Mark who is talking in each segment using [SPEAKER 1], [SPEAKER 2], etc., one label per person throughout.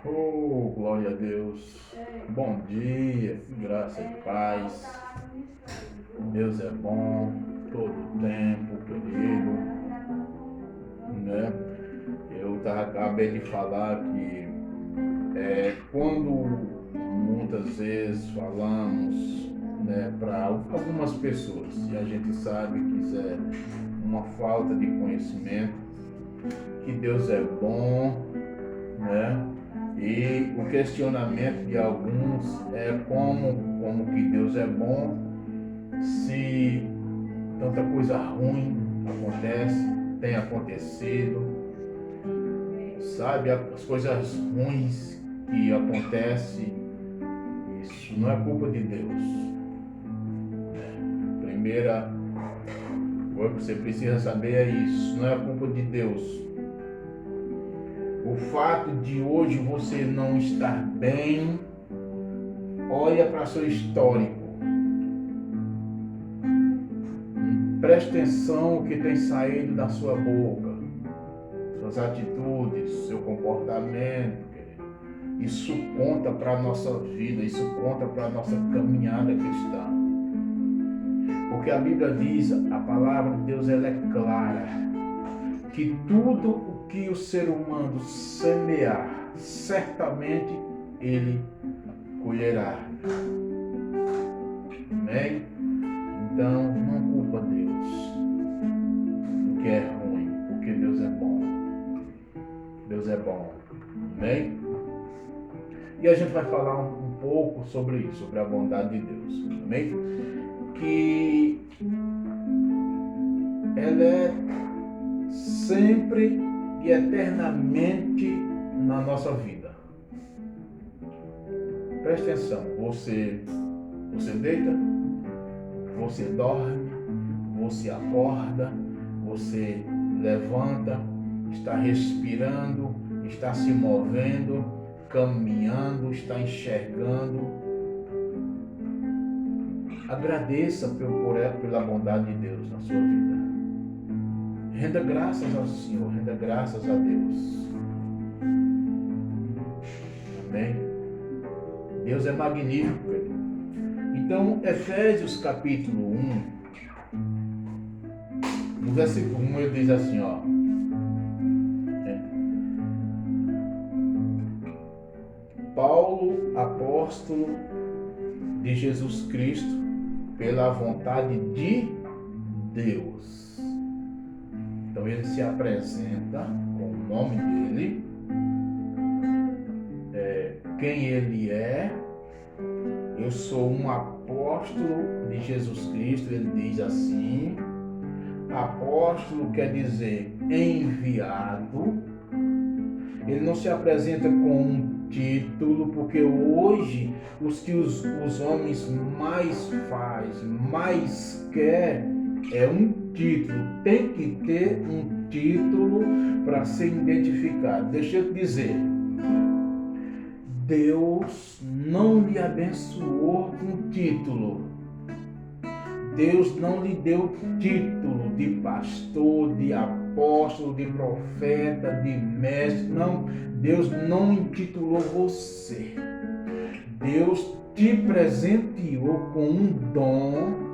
[SPEAKER 1] Oh, glória a Deus. Bom dia, graça e paz. Deus é bom todo o tempo, querido, né? Eu acabei de falar que quando muitas vezes falamos, né, para algumas pessoas, e a gente sabe que isso é uma falta de conhecimento, que Deus é bom, né? E o questionamento de alguns é como que Deus é bom se tanta coisa ruim acontece, tem acontecido, sabe? As coisas ruins que acontecem, isso não é culpa de Deus. Primeira coisa que você precisa saber é isso, não é culpa de Deus. O fato de hoje você não estar bem, olha para seu histórico. Preste atenção o que tem saído da sua boca, suas atitudes, seu comportamento. Isso conta para a nossa vida, isso conta para a nossa caminhada cristã. Porque a Bíblia diz, a palavra de Deus ela é clara, que tudo o que o ser humano semear, certamente ele colherá. Amém? Então, não culpa Deus do que é ruim, porque Deus é bom. Deus é bom. Amém? E a gente vai falar um pouco sobre isso, sobre a bondade de Deus. Amém? Que ela é sempre e eternamente na nossa vida. Preste atenção. Você deita, você dorme, você acorda, você levanta, está respirando, está se movendo, caminhando, está enxergando. Agradeça pela bondade de Deus na sua vida. Renda graças ao Senhor, renda graças a Deus. Amém? Deus é magnífico. Então, Efésios capítulo 1, no versículo 1 ele diz assim, ó. Paulo, apóstolo de Jesus Cristo, pela vontade de Deus. Então ele se apresenta com o nome dele, quem ele é. Eu sou um apóstolo de Jesus Cristo, ele diz assim. Apóstolo quer dizer enviado. Ele não se apresenta com um título, porque hoje os homens mais fazem, mais quer é um título. Tem que ter um título para ser identificado. Deixa eu te dizer, Deus não lhe abençoou com título. Deus não lhe deu título de pastor, de apóstolo, de profeta, de mestre. Não, Deus não intitulou você. Deus te presenteou com um dom.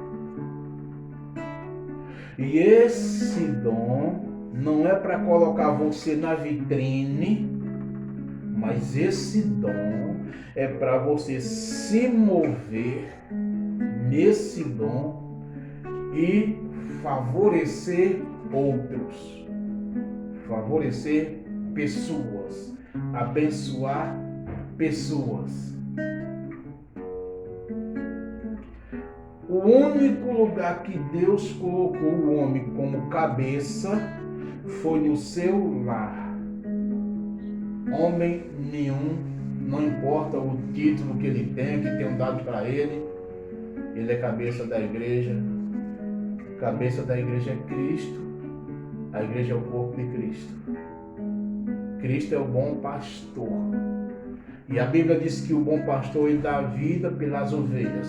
[SPEAKER 1] E esse dom não é para colocar você na vitrine, mas esse dom é para você se mover nesse dom e favorecer outros, favorecer pessoas, abençoar pessoas. O único lugar que Deus colocou o homem como cabeça foi no seu lar. Homem nenhum, não importa o título que ele tem, que tenham dado para ele, ele é cabeça da igreja. Cabeça da igreja é Cristo. A igreja é o corpo de Cristo. Cristo é o bom pastor. E a Bíblia diz que o bom pastor ele dá vida pelas ovelhas.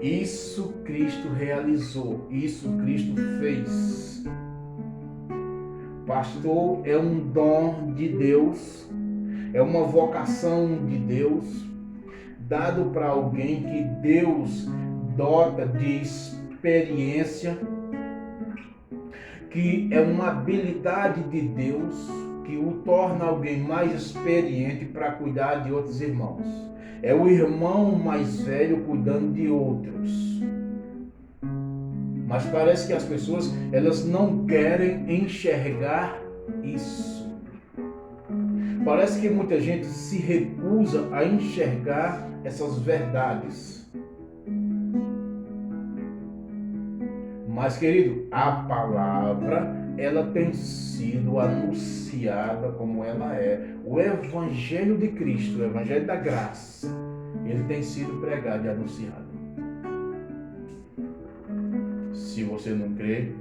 [SPEAKER 1] Isso Cristo realizou. Isso Cristo fez. Pastor é um dom de Deus é uma vocação de Deus, dado para alguém que Deus dota de experiência, que é uma habilidade de Deus que o torna alguém mais experiente para cuidar de outros irmãos. É o irmão mais velho cuidando de outros. Mas parece que as pessoas, elas não querem enxergar isso. Parece que muita gente se recusa a enxergar essas verdades. Mas, querido, a palavra, ela tem sido anunciada como ela é. O Evangelho de Cristo, o Evangelho da graça, ele tem sido pregado e anunciado. Se você não crê,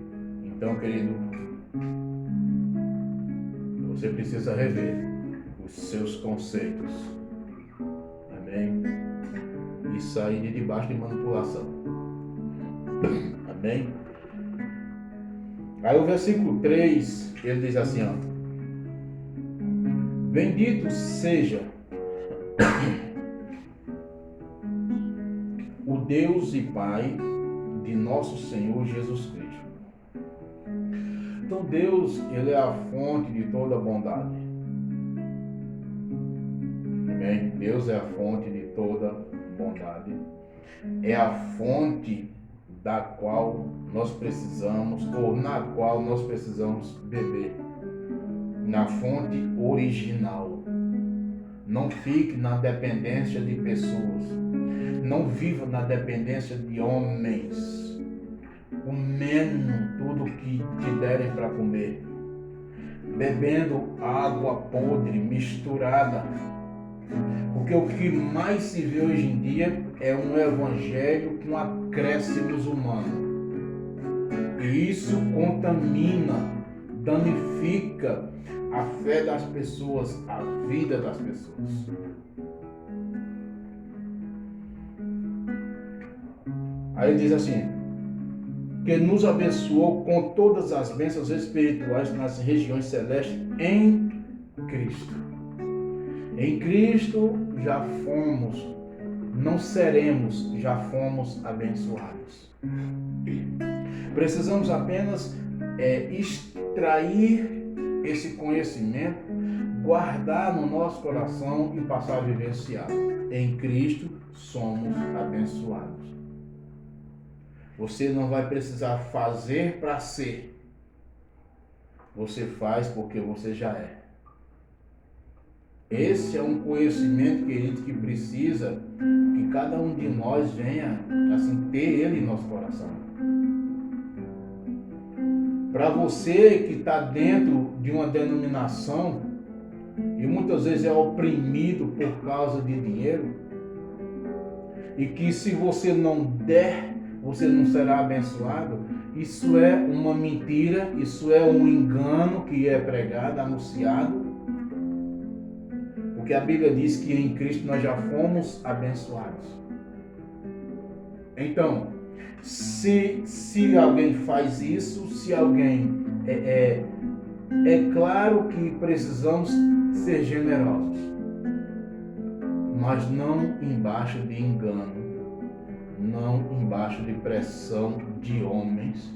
[SPEAKER 1] então, querido, você precisa rever os seus conceitos. Amém? E sair de debaixo de manipulação. Amém? Aí o versículo 3, ele diz assim, ó: bendito seja o Deus e Pai de nosso Senhor Jesus Cristo. Então Deus, ele é a fonte de toda bondade. Amém? Deus é a fonte de toda bondade. É a fonte da qual nós precisamos, ou na qual nós precisamos beber. Na fonte original. Não fique na dependência de pessoas. Não viva na dependência de homens, comendo tudo que te derem para comer, bebendo água podre, misturada. Porque o que mais se vê hoje em dia é um evangelho com acréscimos humanos. E isso contamina, danifica a fé das pessoas, a vida das pessoas. Aí ele diz assim, que nos abençoou com todas as bênçãos espirituais nas regiões celestes em Cristo. Em Cristo já fomos, não seremos, já fomos abençoados. Precisamos apenas extrair esse conhecimento, guardar no nosso coração e passar a vivenciar. Em Cristo somos abençoados. Você não vai precisar fazer para ser. Você faz porque você já é. Esse é um conhecimento, querido, que precisa que cada um de nós venha assim, ter ele em nosso coração. Para você que está dentro de uma denominação e muitas vezes é oprimido por causa de dinheiro, e que se você não der, você não será abençoado, isso é uma mentira, isso é um engano que é pregado, anunciado, porque a Bíblia diz que em Cristo nós já fomos abençoados. Então, se alguém faz isso, se alguém é claro que precisamos ser generosos, mas não embaixo de engano, não embaixo de pressão de homens,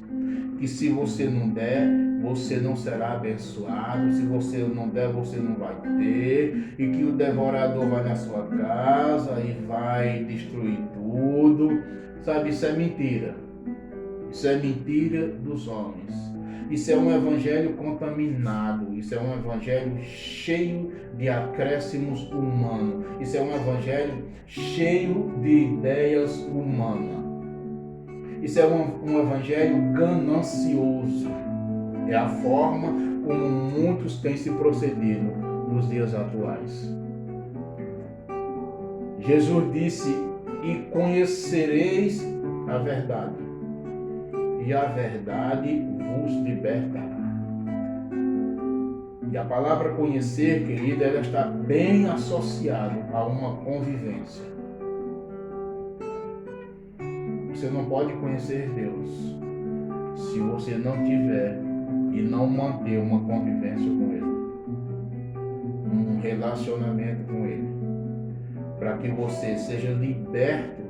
[SPEAKER 1] que se você não der, você não será abençoado, se você não der, você não vai ter, e que o devorador vai na sua casa e vai destruir tudo. Sabe, isso é mentira. Isso é mentira dos homens. Isso é um evangelho contaminado. Isso é um evangelho cheio de acréscimos humanos. Isso é um evangelho cheio de ideias humanas. Isso é um evangelho ganancioso. É a forma como muitos têm se procedido nos dias atuais. Jesus disse: e conhecereis a verdade, e a verdade vos libertará. E a palavra conhecer, querida, ela está bem associada a uma convivência. Você não pode conhecer Deus se você não tiver e não manter uma convivência com Ele. um relacionamento com Ele, para que você seja liberto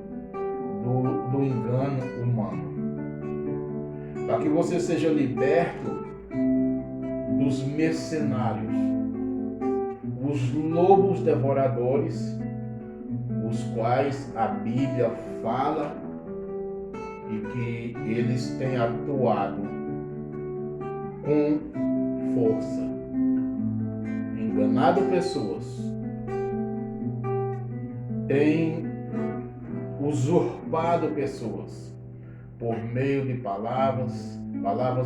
[SPEAKER 1] do engano humano, para que você seja liberto dos mercenários, os lobos devoradores, os quais a Bíblia fala e que eles têm atuado com força, enganado pessoas, têm usurpado pessoas por meio de palavras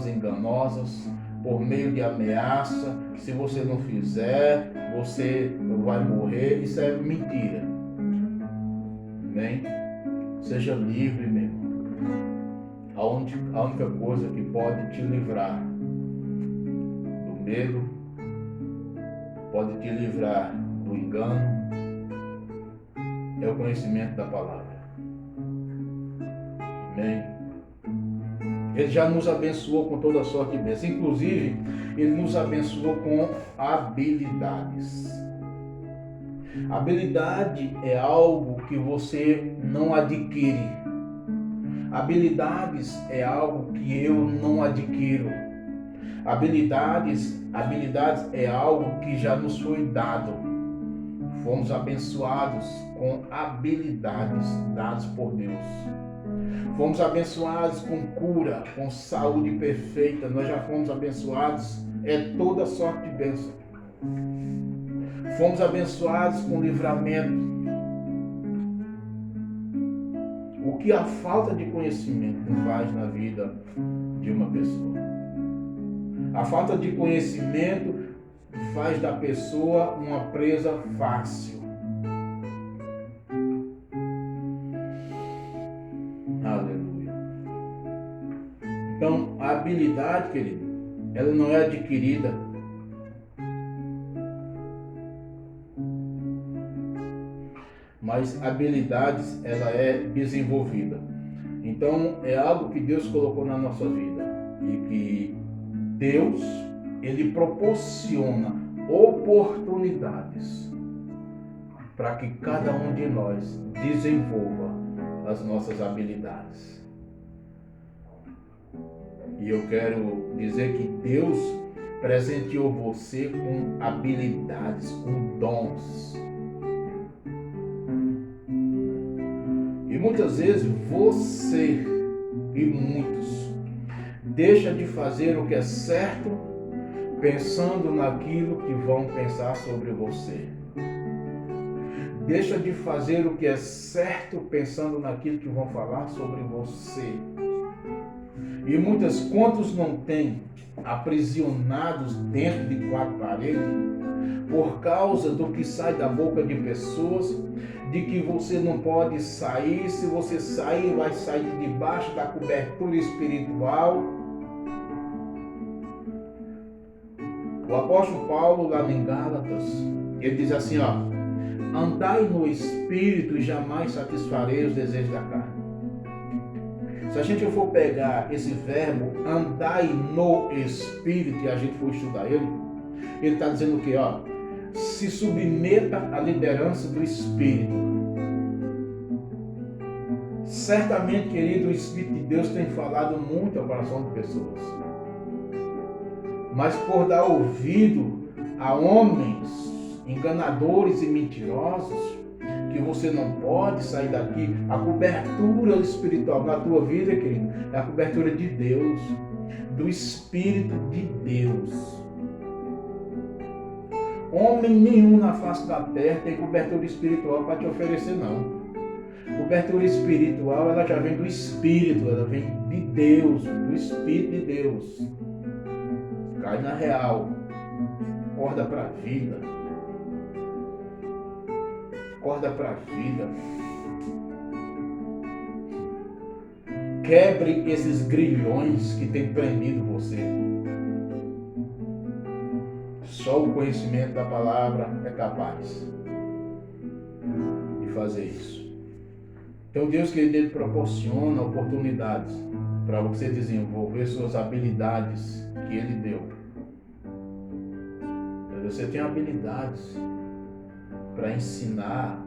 [SPEAKER 1] enganosas, por meio de ameaça. Se você não fizer, você vai morrer. Isso é mentira. Amém? Seja livre, meu irmão. A única coisa que pode te livrar do medo, pode te livrar do engano, é o conhecimento da palavra. Amém? Ele já nos abençoou com toda sorte de bênçãos. Inclusive, Ele nos abençoou com habilidades. Habilidade é algo que você não adquire. Habilidades é algo que eu não adquiro. Habilidades é algo que já nos foi dado. Fomos abençoados com habilidades dadas por Deus. Fomos abençoados com cura, com saúde perfeita. Nós já fomos abençoados, toda sorte de bênção. Fomos abençoados com livramento. O que a falta de conhecimento faz na vida de uma pessoa? A falta de conhecimento faz da pessoa uma presa fácil. Aleluia. Então, a habilidade, querido, ela não é adquirida. Mas habilidades, ela é desenvolvida. Então, é algo que Deus colocou na nossa vida. E que Deus, Ele proporciona oportunidades para que cada um de nós desenvolva as nossas habilidades. E eu quero dizer que Deus presenteou você com habilidades, com dons. E muitas vezes você e muitos deixa de fazer o que é certo pensando naquilo que vão pensar sobre você. Deixa de fazer o que é certo pensando naquilo que vão falar sobre você. E quantos não têm aprisionados dentro de quatro paredes por causa do que sai da boca de pessoas, de que você não pode sair, se você sair, vai sair debaixo da cobertura espiritual. O apóstolo Paulo, lá em Gálatas, ele diz assim, andai no Espírito e jamais satisfarei os desejos da carne. Se a gente for pegar esse verbo, andai no Espírito, e a gente for estudar ele está dizendo o quê? Se submeta à liderança do Espírito. Certamente, querido, o Espírito de Deus tem falado muito ao coração de pessoas. Mas por dar ouvido a homens enganadores e mentirosos, que você não pode sair daqui. A cobertura espiritual na tua vida, querido, é a cobertura de Deus, do Espírito de Deus. Homem nenhum na face da terra tem cobertura espiritual para te oferecer, não. Cobertura espiritual, ela já vem do Espírito, ela vem de Deus, do Espírito de Deus. Cai na real, acorda para a vida. Acorda para a vida. Quebre esses grilhões que tem prendido você. Só o conhecimento da palavra é capaz de fazer isso. Então Deus, querido, Ele proporciona oportunidades para você desenvolver suas habilidades que Ele deu. Você tem habilidades. para ensinar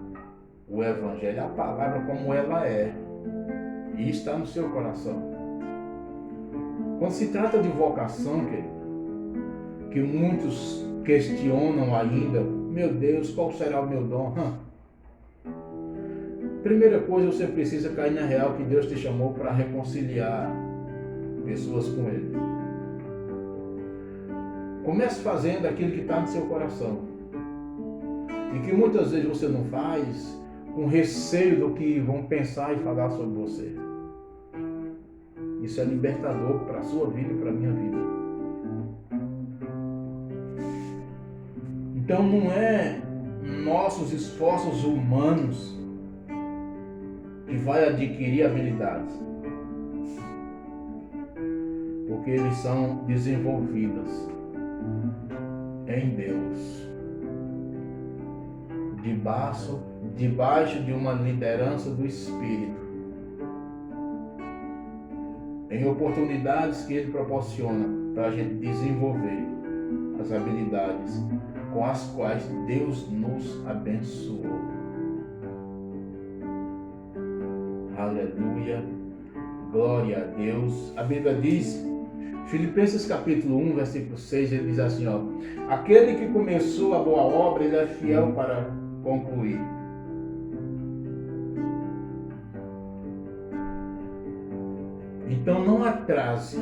[SPEAKER 1] o Evangelho, a palavra como ela é. E está no seu coração. Quando se trata de vocação, que muitos questionam ainda, meu Deus, qual será o meu dom? Primeira coisa, você precisa cair na real que Deus te chamou para reconciliar pessoas com Ele. Comece fazendo aquilo que está no seu coração. E que muitas vezes você não faz com receio do que vão pensar e falar sobre você. Isso é libertador para a sua vida e para a minha vida. Então não é nossos esforços humanos que vai adquirir habilidades. Porque eles são desenvolvidas em Deus. Debaixo de uma liderança do Espírito. Em oportunidades que Ele proporciona para a gente desenvolver as habilidades com as quais Deus nos abençoou. Aleluia, glória a Deus. A Bíblia diz, Filipenses capítulo 1, versículo 6, ele diz assim, aquele que começou a boa obra, ele é fiel para concluir. Então não atrase,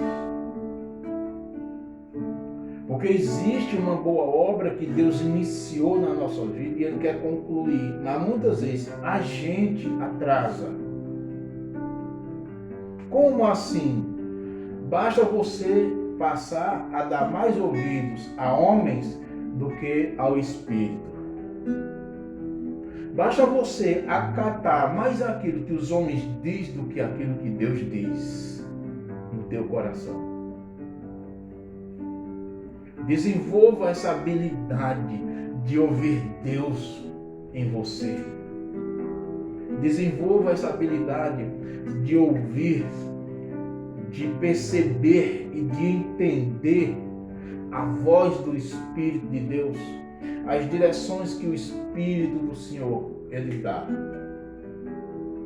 [SPEAKER 1] porque existe uma boa obra que Deus iniciou na nossa vida e Ele quer concluir. Mas muitas vezes a gente atrasa. Como assim? Basta você passar a dar mais ouvidos a homens do que ao Espírito. Basta você acatar mais aquilo que os homens dizem do que aquilo que Deus diz no teu coração. Desenvolva essa habilidade de ouvir Deus em você. Desenvolva essa habilidade de ouvir, de perceber e de entender a voz do Espírito de Deus, as direções que o Espírito do Senhor Ele dá.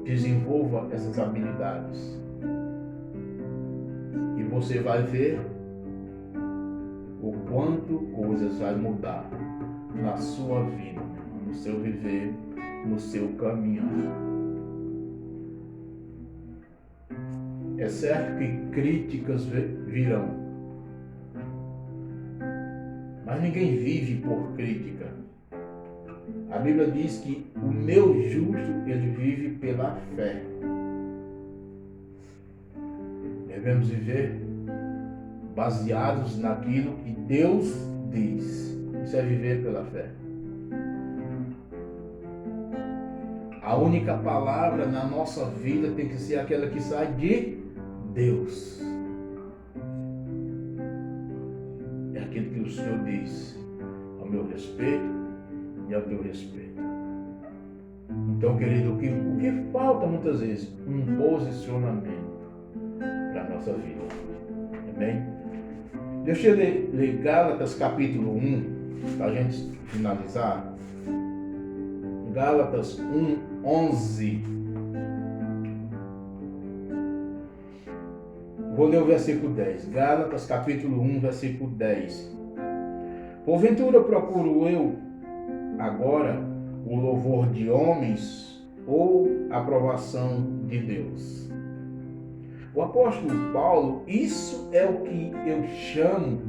[SPEAKER 1] Desenvolva essas habilidades e você vai ver o quanto coisas vai mudar na sua vida, no seu viver, no seu caminhar. É certo que críticas virão, mas ninguém vive por crítica. A Bíblia diz que o meu justo, ele vive pela fé. Devemos viver baseados naquilo que Deus diz. Isso é viver pela fé. A única palavra na nossa vida tem que ser aquela que sai de Deus. É aquilo que o Senhor diz ao meu respeito e ao teu respeito. Então, querido, o que falta muitas vezes? Um posicionamento para a nossa vida. Amém? Deixa eu ler Gálatas capítulo 1, para a gente finalizar. Gálatas 1, 11. Vou ler o versículo 10. Gálatas capítulo 1, versículo 10. Porventura procuro eu agora o louvor de homens ou a aprovação de Deus? O apóstolo Paulo, isso é o que eu chamo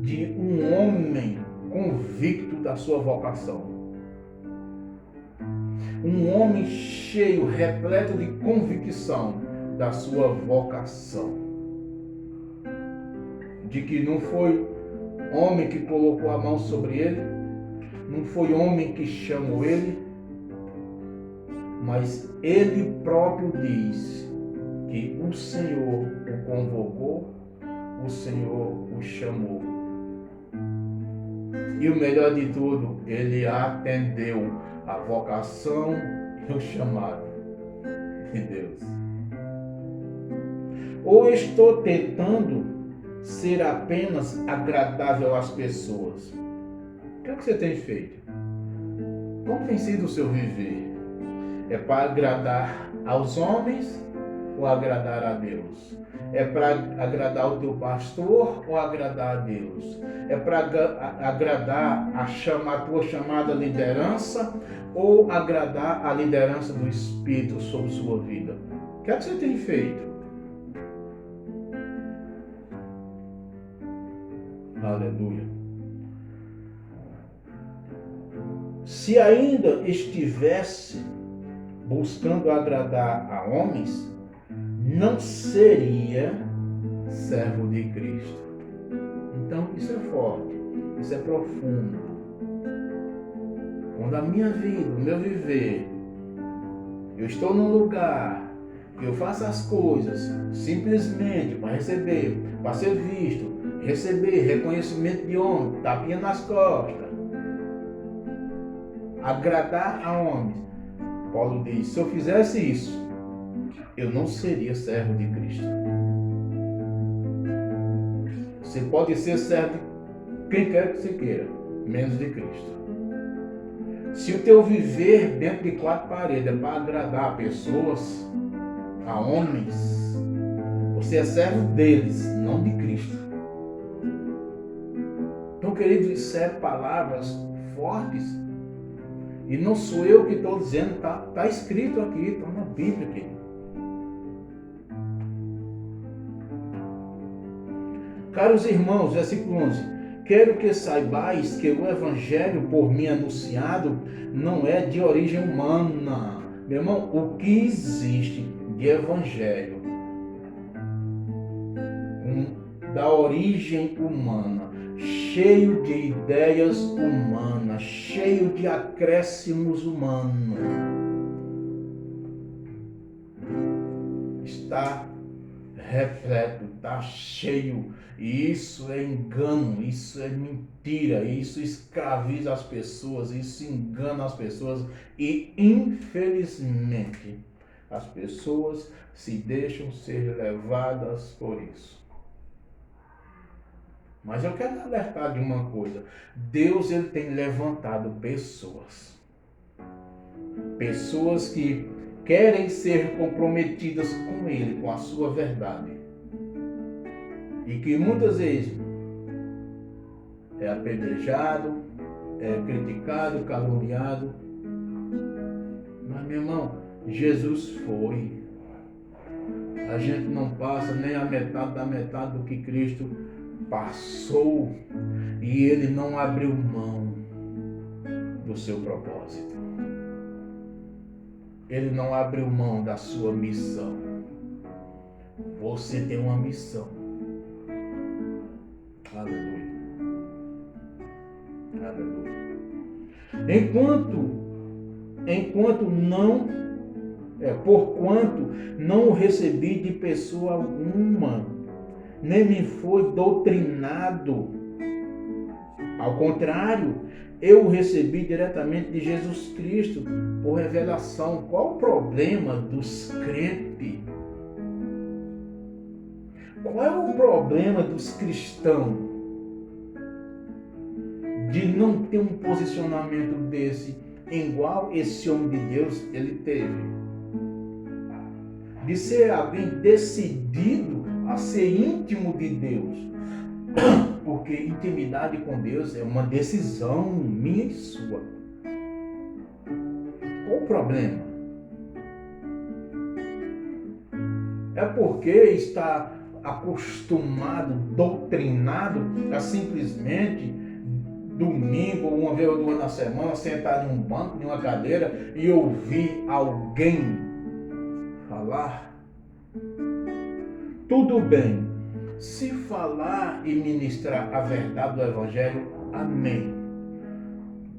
[SPEAKER 1] de um homem convicto da sua vocação. Um homem cheio, repleto de convicção da sua vocação. De que não foi homem que colocou a mão sobre ele, não foi homem que chamou ele, mas ele próprio diz que o Senhor o convocou, o Senhor o chamou. E o melhor de tudo, ele atendeu a vocação e o chamado de Deus. Ou estou tentando ser apenas agradável às pessoas? O que é que você tem feito? Como tem sido o seu viver? É para agradar aos homens ou agradar a Deus? É para agradar o teu pastor ou agradar a Deus? É para agradar a tua chamada liderança ou agradar a liderança do Espírito sobre sua vida? O que é que você tem feito? Aleluia. Se ainda estivesse buscando agradar a homens, não seria servo de Cristo. Então isso é forte, isso é profundo. Quando a minha vida, o meu viver, eu estou num lugar que eu faço as coisas simplesmente para receber, para ser visto, receber reconhecimento de homem, tapinha nas costas, agradar a homens. Paulo diz, se eu fizesse isso, eu não seria servo de Cristo. Você pode ser servo de quem quer que você queira, menos de Cristo. Se o teu viver dentro de quatro paredes é para agradar a pessoas, a homens, você é servo deles, não de Cristo. Então, querido, isso é palavras fortes. E não sou eu que estou dizendo, está escrito aqui, está na Bíblia aqui. Caros irmãos, versículo 11. Quero que saibais que o evangelho por mim anunciado não é de origem humana. Meu irmão, o que existe de evangelho da origem humana, cheio de ideias humanas, cheio de acréscimos humanos, está repleto, está cheio. E isso é engano, isso é mentira, isso escraviza as pessoas, isso engana as pessoas e, infelizmente, as pessoas se deixam ser levadas por isso. Mas eu quero alertar de uma coisa: Deus, ele tem levantado pessoas que querem ser comprometidas com Ele, com a sua verdade. E que muitas vezes é apedrejado, é criticado, caluniado. Mas, meu irmão, Jesus foi. A gente não passa nem a metade da metade do que Cristo passou. E Ele não abriu mão do seu propósito. Ele não abriu mão da sua missão. Você tem uma missão. Aleluia. Aleluia. Porquanto não o recebi de pessoa alguma, nem me foi doutrinado. Ao contrário, eu o recebi diretamente de Jesus Cristo por revelação. Qual o problema dos crentes? Qual é o problema dos cristãos de não ter um posicionamento desse, igual esse homem de Deus ele teve? De ser alguém decidido a ser íntimo de Deus. Porque intimidade com Deus é uma decisão minha e sua. Qual o problema? É porque está acostumado, doutrinado a simplesmente domingo, uma vez ou duas na semana, sentar em um banco, em uma cadeira e ouvir alguém falar? Tudo bem. Se falar e ministrar a verdade do Evangelho, amém.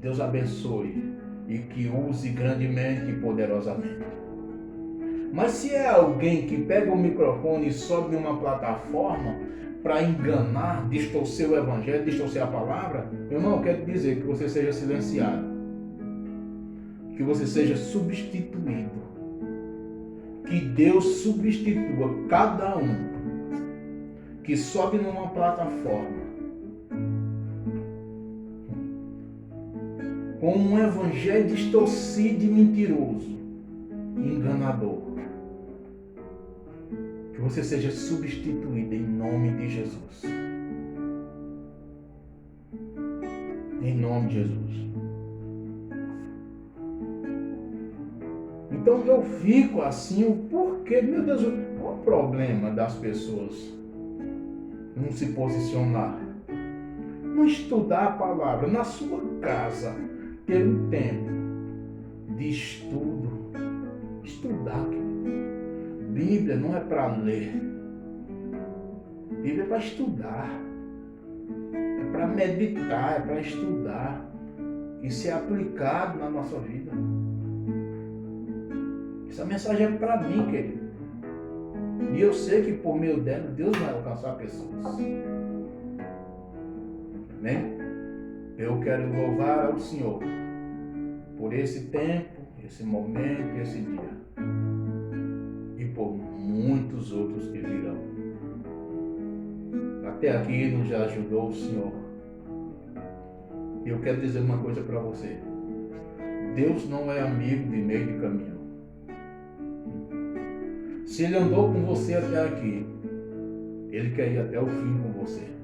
[SPEAKER 1] Deus abençoe e que use grandemente e poderosamente. Mas se é alguém que pega o microfone e sobe em uma plataforma para enganar, distorcer o Evangelho, distorcer a palavra, meu irmão, eu quero dizer que você seja silenciado, que você seja substituído, que Deus substitua cada um que sobe numa plataforma com um evangelho distorcido e mentiroso, enganador. Que você seja substituído em nome de Jesus. Em nome de Jesus. Então eu fico assim, o porquê, meu Deus, qual o problema das pessoas não se posicionar? Não estudar a palavra na sua casa, ter um tempo de estudo. Estudar, querido. Bíblia não é para ler. Bíblia é para estudar. É para meditar, é para estudar e ser aplicado na nossa vida. Essa mensagem é para mim, querido. E eu sei que por meio dela, Deus vai alcançar pessoas. Amém? Eu quero louvar ao Senhor por esse tempo, esse momento, esse dia. E por muitos outros que virão. Até aqui nos já ajudou o Senhor. E eu quero dizer uma coisa para você. Deus não é amigo de meio de caminho. Se Ele andou com você até aqui, Ele quer ir até o fim com você.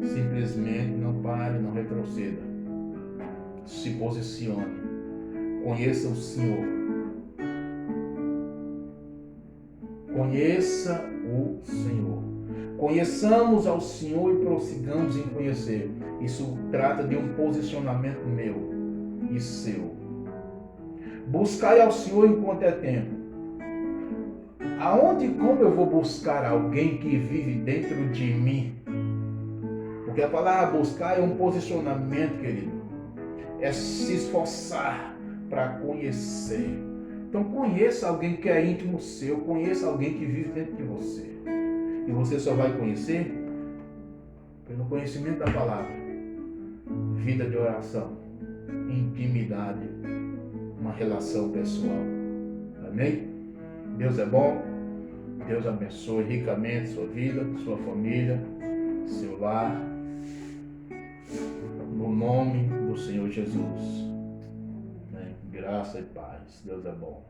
[SPEAKER 1] Simplesmente não pare, não retroceda. Se posicione. Conheça o Senhor. Conheça o Senhor. Conheçamos ao Senhor e prossigamos em conhecer. Isso trata de um posicionamento meu e seu. Buscai ao Senhor enquanto é tempo. Aonde e como eu vou buscar alguém que vive dentro de mim? Porque a palavra buscar é um posicionamento, querido. É se esforçar para conhecer. Então conheça alguém que é íntimo seu. Conheça alguém que vive dentro de você. E você só vai conhecer pelo conhecimento da palavra. Vida de oração. Intimidade. Uma relação pessoal. Amém? Deus é bom. Deus abençoe ricamente sua vida, sua família, seu lar. No nome do Senhor Jesus. Amém? Graça e paz. Deus é bom.